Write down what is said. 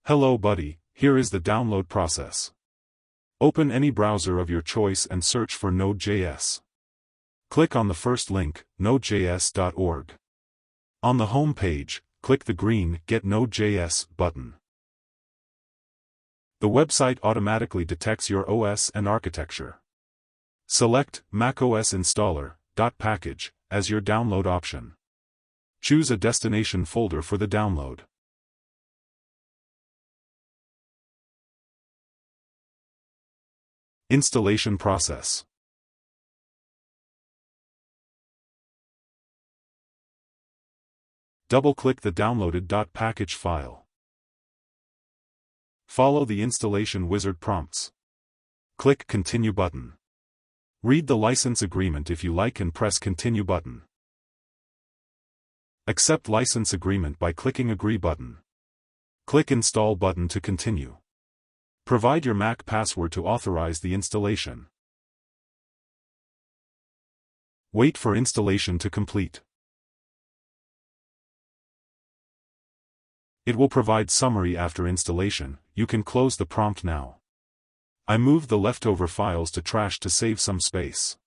Hello buddy, here is the download process. Open any browser of your choice and search for NodeJS. Click on the first link, nodejs.org. On the home page, click the green Get Node.js button. The website automatically detects your OS and architecture. Select macOS installer.package as your download option. Choose a destination folder for the download. Installation process. Double-click the downloaded .package file. Follow the installation wizard prompts. Click Continue button. Read the license agreement if you like and press Continue button. Accept license agreement by clicking Agree button. Click Install button to continue. Provide your Mac password to authorize the installation. Wait for installation to complete. It will provide summary after installation. You can close the prompt now. I moved the leftover files to trash to save some space.